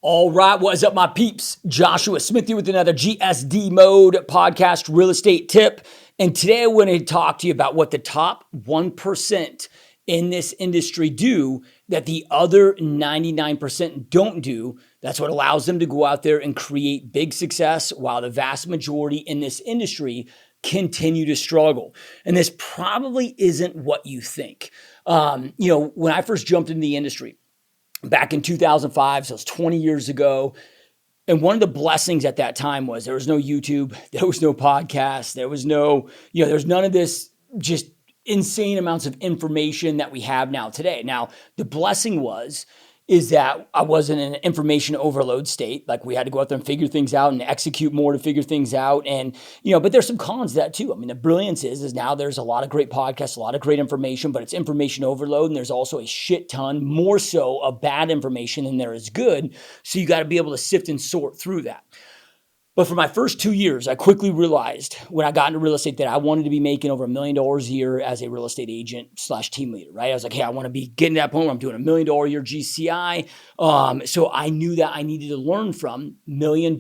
All right, what is up, my peeps? Joshua Smith here with another GSD Mode podcast real estate tip. And today I want to talk to you about what the top 1% in this industry do that the other 99% don't do. That's what allows them to go out there and create big success while the vast majority in this industry continue to struggle. And this probably isn't what you think. When I first jumped into the industry, back in 2005, so it's 20 years ago. And one of the blessings at that time was there was no YouTube, there was no podcast, there was no, there's none of this just insane amounts of information that we have now today. Now, the blessing is that I wasn't in an information overload state. Like we had to go out there and figure things out and execute more to figure things out. And, but there's some cons to that too. I mean, the brilliance is now there's a lot of great podcasts, a lot of great information, but it's information overload. And there's also a shit ton more so of bad information than there is good. So you got to be able to sift and sort through that. But for my first 2 years, I quickly realized when I got into real estate that I wanted to be making over $1 million a year as a real estate agent / team leader, right? I was like, hey, I want to be getting to that point where I'm doing $1 million a year GCI. So I knew that I needed to learn from $1 million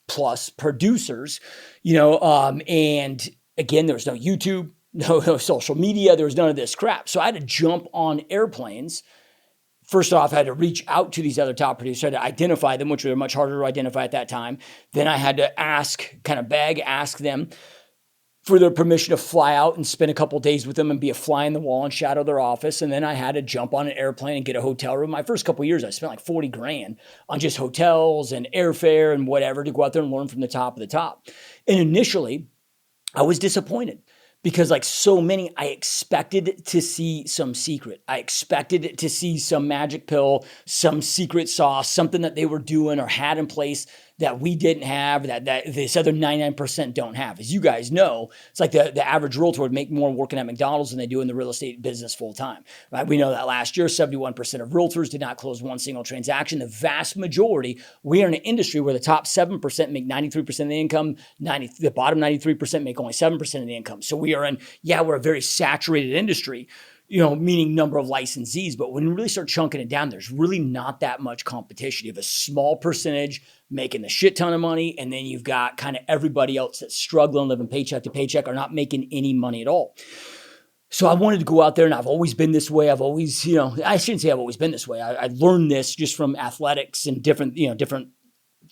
plus producers, and again, there was no YouTube, no social media. There was none of this crap. So I had to jump on airplanes. First off, I had to reach out to these other top producers. I had to identify them, which were much harder to identify at that time. Then I had to ask them for their permission to fly out and spend a couple of days with them and be a fly in the wall and shadow their office. And then I had to jump on an airplane and get a hotel room. My first couple of years, I spent like 40 grand on just hotels and airfare and whatever to go out there and learn from the top of the top. And initially, I was disappointed. Because like so many, I expected to see some secret. I expected to see some magic pill, some secret sauce, something that they were doing or had in place that we didn't have, that this other 99% don't have. As you guys know, it's like the average realtor would make more working at McDonald's than they do in the real estate business full time, right? We know that last year, 71% of realtors did not close one single transaction. The vast majority, we are in an industry where the top 7% make 93% of the income, the bottom 93% make only 7% of the income. So we're a very saturated industry, meaning number of licensees. But when you really start chunking it down, there's really not that much competition. You have a small percentage making the shit ton of money, and then you've got kind of everybody else that's struggling, living paycheck to paycheck, or not making any money at all. So I wanted to go out there, and I've always been this way. I've always, I shouldn't say I've always been this way. I learned this just from athletics and different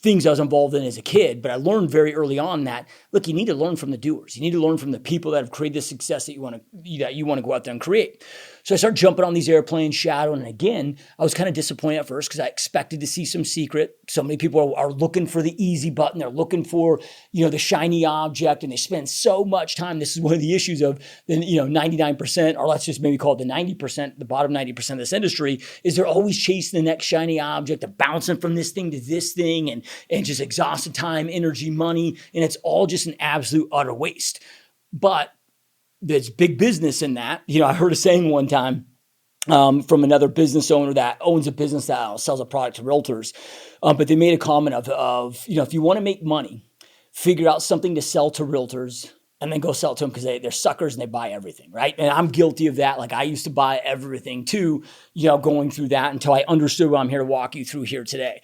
things I was involved in as a kid, but I learned very early on that, look, you need to learn from the doers. You need to learn from the people that have created the success that you want to go out there and create. So I started jumping on these airplanes, shadowing, and again, I was kind of disappointed at first because I expected to see some secret. So many people are looking for the easy button. They're looking for, the shiny object, and they spend so much time. This is one of the issues of the, 99%, or let's just maybe call it the 90%, the bottom 90% of this industry, is they're always chasing the next shiny object. They're bouncing from this thing to this thing and just exhausted time, energy, money, and it's all just an absolute utter waste. But there's big business in that. I heard a saying one time from another business owner that owns a business that sells a product to realtors, but they made a comment of if you want to make money, figure out something to sell to realtors and then go sell it to them because they're suckers and they buy everything, right? And I'm guilty of that. Like I used to buy everything too, going through that until I understood what I'm here to walk you through here today.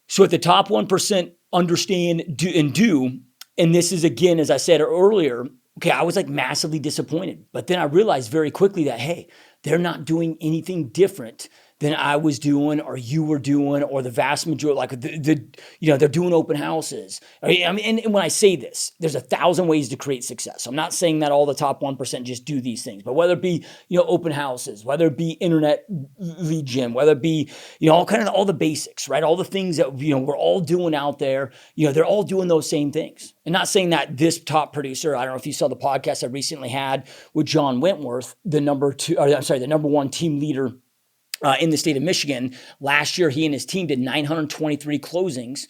So at the top 1% understand, do, and this is again, as I said earlier, okay, I was like massively disappointed. But then I realized very quickly that, hey, they're not doing anything different than I was doing or you were doing or the vast majority, like they're doing open houses. I mean, and when I say this, there's 1,000 ways to create success. I'm not saying that all the top 1% just do these things, but whether it be, open houses, whether it be internet lead gen, whether it be, all the basics, right? All the things that, we're all doing out there, they're all doing those same things. And not saying that this top producer, I don't know if you saw the podcast I recently had with John Wentworth, the number one team leader in the state of Michigan. Last year, he and his team did 923 closings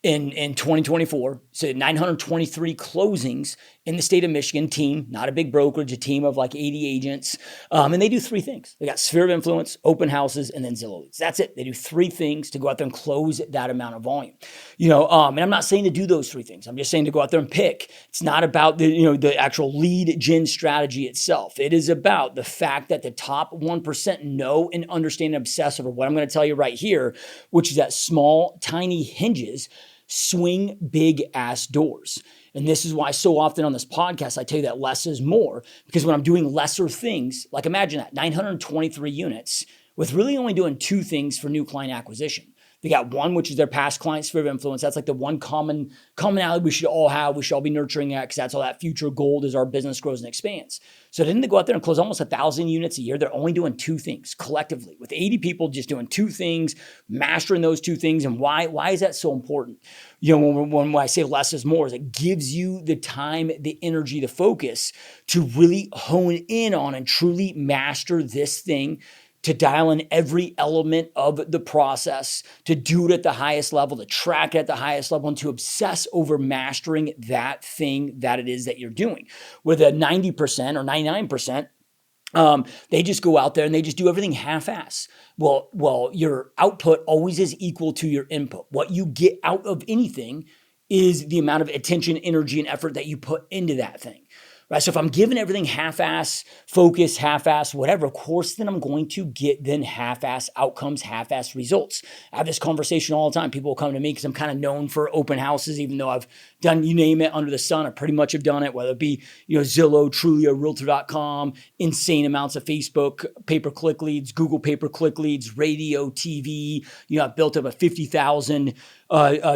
in 2024. So 923 closings in the state of Michigan, team, not a big brokerage, a team of like 80 agents. And they do three things. They got sphere of influence, open houses, and then Zillow leads. That's it. They do three things to go out there and close that amount of volume. And I'm not saying to do those three things. I'm just saying to go out there and pick. It's not about the actual lead gen strategy itself. It is about the fact that the top 1% know and understand and obsess over what I'm going to tell you right here, which is that small, tiny hinges swing big ass doors. And this is why so often on this podcast, I tell you that less is more, because when I'm doing lesser things, like imagine that 923 units with really only doing two things for new client acquisition. They got one, which is their past client sphere of influence. That's like the one commonality we should all have. We should all be nurturing that because that's all that future gold as our business grows and expands. So didn't they go out there and close almost 1,000 units a year? They're only doing two things collectively with 80 people just doing two things, mastering those two things. And why is that so important? When I say less is more, is it gives you the time, the energy, the focus to really hone in on and truly master this thing, to dial in every element of the process, to do it at the highest level, to track it at the highest level, and to obsess over mastering that thing that it is that you're doing. With a 90% or 99%, they just go out there and they just do everything half-ass. Well, your output always is equal to your input. What you get out of anything is the amount of attention, energy, and effort that you put into that thing. Right? So if I'm giving everything half-ass focus, half-ass whatever, of course, then I'm going to get then half-ass outcomes, half-ass results. I have this conversation all the time. People will come to me because I'm kind of known for open houses, even though I've done, you name it, under the sun. I pretty much have done it, whether it be Zillow, Trulia, Realtor.com, insane amounts of Facebook pay-per-click leads, Google pay-per-click leads, radio, TV. I've built up a 50,000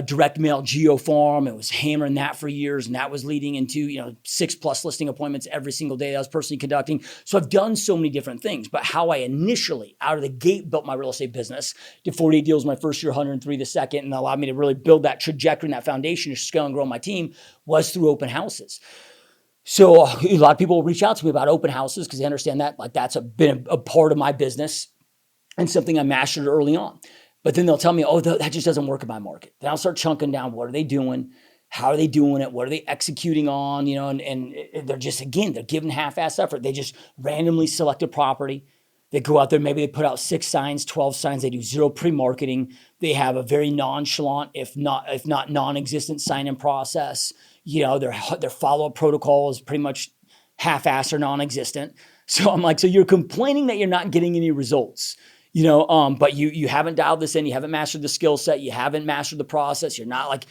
direct mail geo farm. It was hammering that for years, and that was leading into 6+ listing appointments every single day that I was personally conducting. So I've done so many different things, but how I initially out of the gate built my real estate business, did 48 deals my first year, 103 the second, and allowed me to really build that trajectory and that foundation to scale and grow my team, was through open houses. So a lot of people reach out to me about open houses because they understand that that's been a part of my business and something I mastered early on. But then they'll tell me, oh, that just doesn't work in my market. Then I'll start chunking down, what are they doing? How are they doing it? What are they executing on? And they're just, again, they're giving half-ass effort. They just randomly select a property. They go out there, maybe they put out 6 signs, 12 signs. They do zero pre-marketing. They have a very nonchalant, if not non-existent sign-in process. Their follow-up protocol is pretty much half-assed or non-existent. So I'm like, so you're complaining that you're not getting any results. But you haven't dialed this in. You haven't mastered the skill set. You haven't mastered the process. You're not like,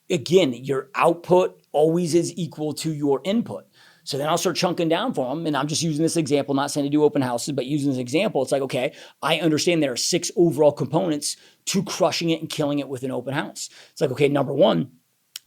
again, your output always is equal to your input. So then I'll start chunking down for them. And I'm just using this example, not saying to do open houses, but using this example. It's like, okay, I understand there are 6 overall components to crushing it and killing it with an open house. It's like, okay, number one,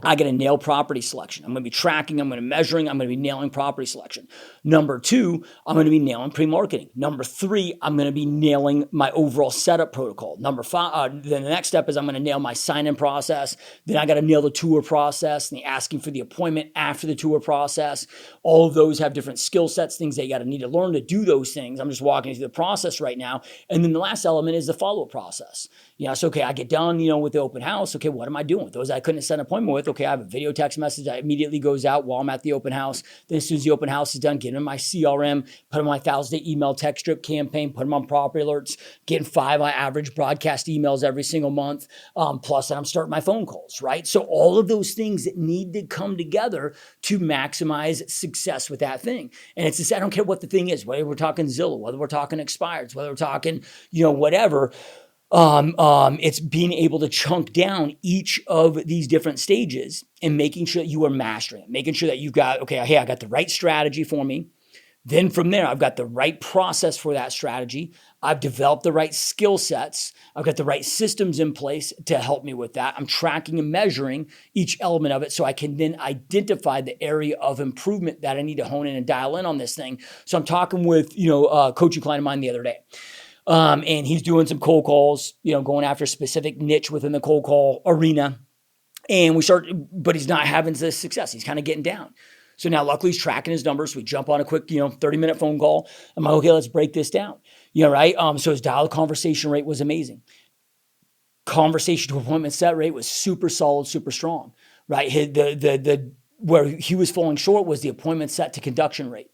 I got to nail property selection. I'm going to be tracking, I'm going to be measuring, I'm going to be nailing property selection. Number 2, I'm going to be nailing pre-marketing. Number 3, I'm going to be nailing my overall setup protocol. Number 5, then the next step is I'm going to nail my sign-in process. Then I got to nail the tour process and the asking for the appointment after the tour process. All of those have different skill sets, things that you got to need to learn to do those things. I'm just walking through the process right now. And then the last element is the follow-up process. So okay, I get done, with the open house. Okay, what am I doing with those I couldn't set an appointment with? Okay, I have a video text message that immediately goes out while I'm at the open house. Then as soon as the open house is done, get in my CRM, put in my 1,000-day email text strip campaign, put them on property alerts, getting 5 on average broadcast emails every single month. Plus, then I'm starting my phone calls, right? So all of those things that need to come together to maximize success with that thing. And it's just, I don't care what the thing is, whether we're talking Zillow, whether we're talking expireds, whether we're talking, whatever. It's being able to chunk down each of these different stages and making sure that you are mastering it, making sure that you've got, okay, hey, I got the right strategy for me. Then from there, I've got the right process for that strategy. I've developed the right skill sets. I've got the right systems in place to help me with that. I'm tracking and measuring each element of it so I can then identify the area of improvement that I need to hone in and dial in on this thing. So I'm talking with, a coaching client of mine the other day. And he's doing some cold calls, going after a specific niche within the cold call arena. And but he's not having this success. He's kind of getting down. So now luckily he's tracking his numbers. So we jump on a quick, 30-minute phone call. I'm like, okay, let's break this down. Right? So his dial conversation rate was amazing. Conversation to appointment set rate was super solid, super strong, right? The where he was falling short was the appointment set to conduction rate.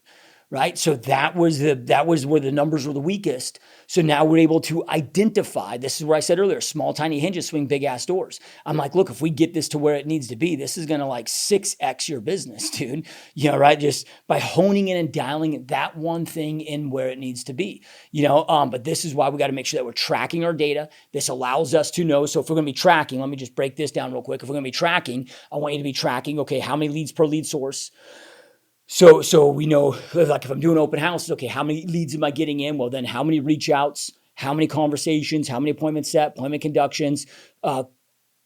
Right. So that was where the numbers were the weakest. So now we're able to identify, this is where I said earlier, small, tiny hinges swing big ass doors. I'm like, look, if we get this to where it needs to be, this is going to like 6x your business, dude. Right. Just by honing in and dialing that one thing in where it needs to be, but this is why we got to make sure that we're tracking our data. This allows us to know. So if we're going to be tracking, let me just break this down real quick. If we're going to be tracking, I want you to be tracking, okay, how many leads per lead source? So we know, like if I'm doing open houses, okay, how many leads am I getting in? Well, then how many reach outs, how many conversations, how many appointments set, appointment conductions,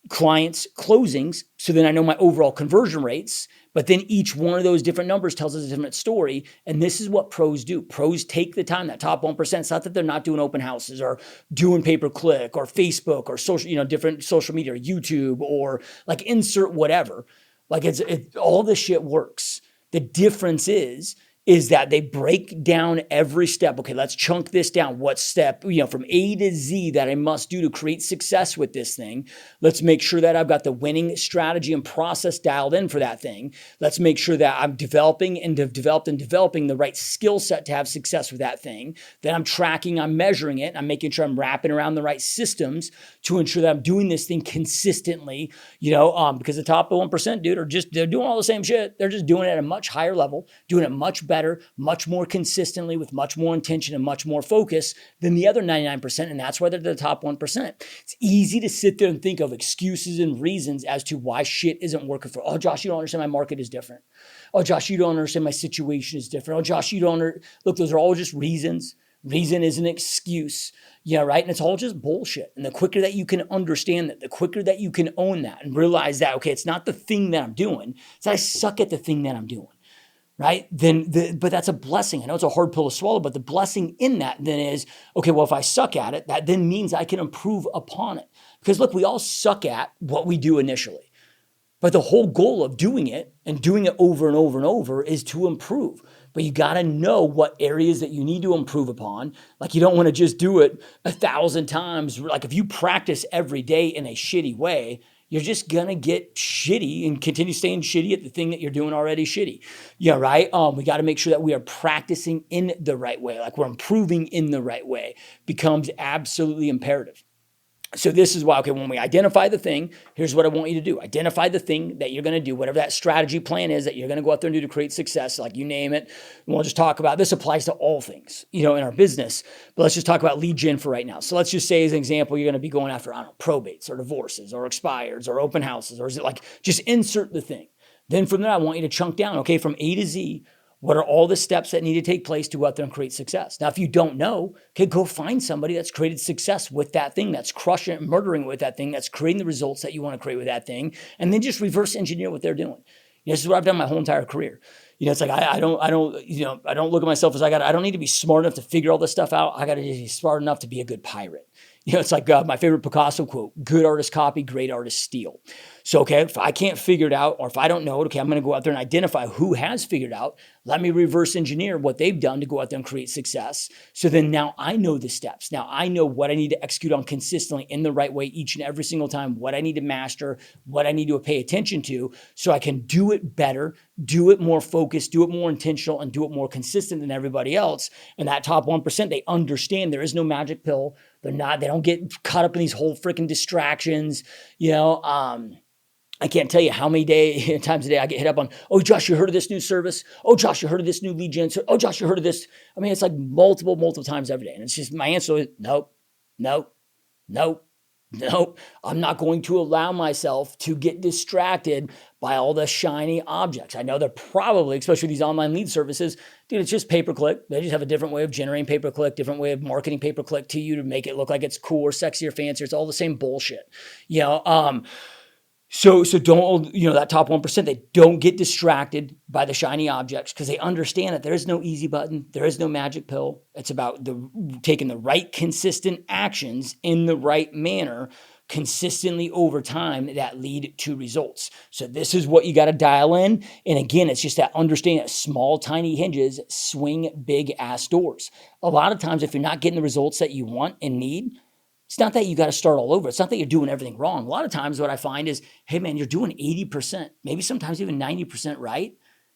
clients, closings. So then I know my overall conversion rates, but then each one of those different numbers tells us a different story. And this is what pros do. Pros take the time, that top 1%. It's not that they're not doing open houses or doing pay-per-click or Facebook or social, different social media or YouTube or like insert whatever. Like all this shit works. The difference is that they break down every step. Okay, let's chunk this down. What step, from A to Z that I must do to create success with this thing. Let's make sure that I've got the winning strategy and process dialed in for that thing. Let's make sure that I'm developing the right skill set to have success with that thing. Then I'm tracking, I'm measuring it. I'm making sure I'm wrapping around the right systems to ensure that I'm doing this thing consistently, because the top 1%, dude, they're doing all the same shit. They're just doing it at a much higher level, doing it much better, much more consistently with much more intention and much more focus than the other 99%. And that's why they're the top 1%. It's easy to sit there and think of excuses and reasons as to why shit isn't working for, oh, Josh, you don't understand my market is different. Oh, Josh, you don't understand my situation is different. Oh, Josh, look, those are all just reasons. Reason is an excuse. Yeah, right. And it's all just bullshit. And the quicker that you can understand that, the quicker that you can own that and realize that, okay, it's not the thing that I'm doing. It's that I suck at the thing that I'm doing. Right? But that's a blessing. I know it's a hard pill to swallow, but the blessing in that then is, okay, well, if I suck at it, that then means I can improve upon it. Because look, we all suck at what we do initially. But the whole goal of doing it and doing it over and over and over is to improve. But you got to know what areas that you need to improve upon. Like you don't want to just do it 1,000 times. Like if you practice every day in a shitty way, you're just going to get shitty and continue staying shitty at the thing that you're doing already shitty. Yeah, right? We got to make sure that we are practicing in the right way. Like we're improving in the right way becomes absolutely imperative. So this is why, okay, when we identify the thing, here's what I want you to do. Identify the thing that you're going to do, whatever that strategy plan is that you're going to go out there and do to create success, like you name it. And we'll just talk about, this applies to all things, in our business, but let's just talk about lead gen for right now. So let's just say as an example, you're going to be going after, probates or divorces or expires or open houses, or is it like, just insert the thing. Then from there, I want you to chunk down, okay, from A to Z, what are all the steps that need to take place to go out there and create success? Now, if you don't know, okay, go find somebody that's created success with that thing, that's crushing it, murdering it with that thing, that's creating the results that you want to create with that thing, and then just reverse engineer what they're doing. This is what I've done my whole entire career. It's like I don't look at myself as I don't need to be smart enough to figure all this stuff out. I got to be smart enough to be a good pirate. It's like my favorite Picasso quote: "Good artists copy, great artists steal." So, okay, if I can't figure it out, or if I don't know it, okay, I'm going to go out there and identify who has figured out. Let me reverse engineer what they've done to go out there and create success. So then now I know the steps. Now I know what I need to execute on consistently in the right way each and every single time, what I need to master, what I need to pay attention to, so I can do it better, do it more focused, do it more intentional, and do it more consistent than everybody else. And that top 1%, they understand there is no magic pill. They don't get caught up in these whole freaking distractions, I can't tell you how many times a day I get hit up on, oh, Josh, you heard of this new service? Oh, Josh, you heard of this new lead gen? Oh, Josh, you heard of this? I mean, it's like multiple times every day. And it's just, my answer is nope. I'm not going to allow myself to get distracted by all the shiny objects. I know they're probably, especially these online lead services, dude, it's just pay-per-click. They just have a different way of generating pay-per-click, different way of marketing pay-per-click to you to make it look like it's cool or sexy or fancy. It's all the same bullshit. So don't, that top 1%, they don't get distracted by the shiny objects because they understand that there is no easy button. There is no magic pill. It's about taking the right consistent actions in the right manner consistently over time that lead to results. So this is what you got to dial in. And again, it's just that understanding that small, tiny hinges swing big ass doors. A lot of times, if you're not getting the results that you want and need, It's not that you got to start all over. It's not that you're doing everything wrong. A lot of times what I find is, hey man, you're doing 80%, maybe sometimes even 90% right.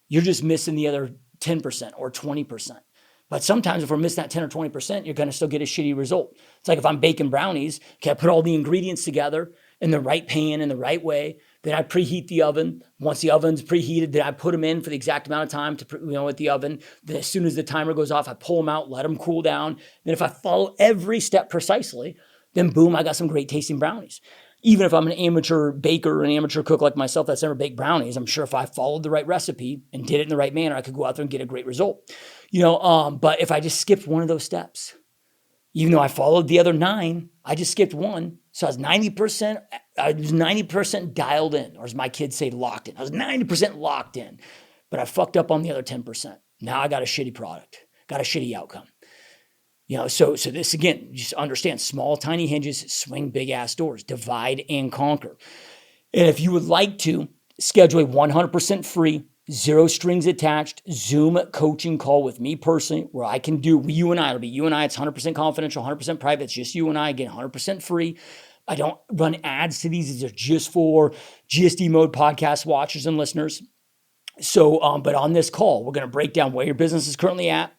You're just missing the other 10% or 20%. But sometimes if we're missing that 10 or 20%, you're going to still get a shitty result. It's like if I'm baking brownies, okay, I put all the ingredients together in the right pan in the right way. Then I preheat the oven. Once the oven's preheated, then I put them in for the exact amount of time to, at the oven. Then as soon as the timer goes off, I pull them out, let them cool down. Then if I follow every step precisely, then boom, I got some great tasting brownies. Even if I'm an amateur baker or an amateur cook like myself that's never baked brownies, I'm sure if I followed the right recipe and did it in the right manner, I could go out there and get a great result. But if I just skipped one of those steps, even though I followed the other 9, I just skipped one. So I was 90% dialed in, or as my kids say, locked in. I was 90% locked in, but I fucked up on the other 10%. Now I got a shitty product, got a shitty outcome. So this again, just understand, small, tiny hinges swing big ass doors, divide and conquer. And if you would like to schedule a 100% free, 0 strings attached Zoom coaching call with me personally, where I can do you and I, it'll be you and I, it's 100% confidential, 100% private. It's just you and I, again, 100% free. I don't run ads to these. These are just for GSD Mode podcast watchers and listeners. So, but on this call, we're going to break down where your business is currently at,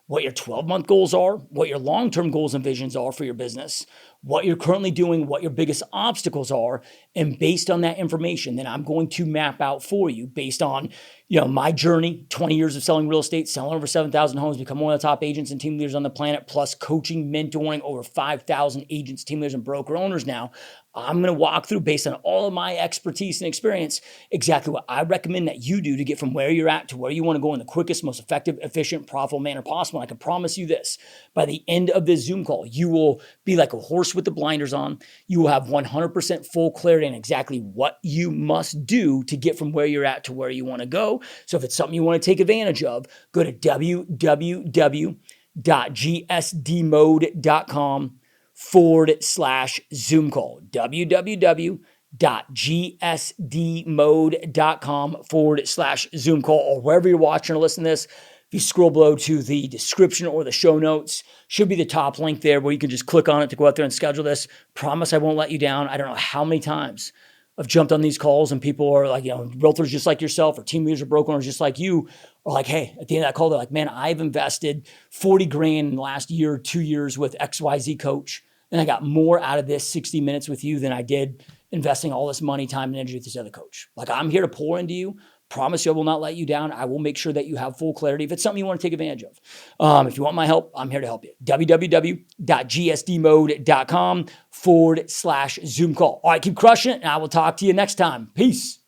what your 12-month goals are, what your long-term goals and visions are for your business, what you're currently doing, what your biggest obstacles are. And based on that information, then I'm going to map out for you based on, my journey, 20 years of selling real estate, selling over 7,000 homes, become one of the top agents and team leaders on the planet, plus coaching, mentoring over 5,000 agents, team leaders, and broker owners now. I'm going to walk through, based on all of my expertise and experience, exactly what I recommend that you do to get from where you're at to where you want to go in the quickest, most effective, efficient, profitable manner possible. And I can promise you this, by the end of this Zoom call, you will be like a horse with the blinders on. You will have 100% full clarity on exactly what you must do to get from where you're at to where you want to go. So if it's something you want to take advantage of, go to www.gsdmode.com/Zoom call. www.gsdmode.com/Zoom call, or wherever you're watching or listening to this. If you scroll below to the description or the show notes, should be the top link there where you can just click on it to go out there and schedule this. Promise I won't let you down. I don't know how many times I've jumped on these calls and people are like, realtors just like yourself or team leaders or broker owners just like you are like, hey, at the end of that call, they're like, man, I've invested 40 grand in the last year, 2 years with XYZ coach. And I got more out of this 60 minutes with you than I did investing all this money, time, and energy with this other coach. Like, I'm here to pour into you. Promise you I will not let you down. I will make sure that you have full clarity if it's something you want to take advantage of. If you want my help, I'm here to help you. www.gsdmode.com/Zoom call. All right, keep crushing it, and I will talk to you next time. Peace.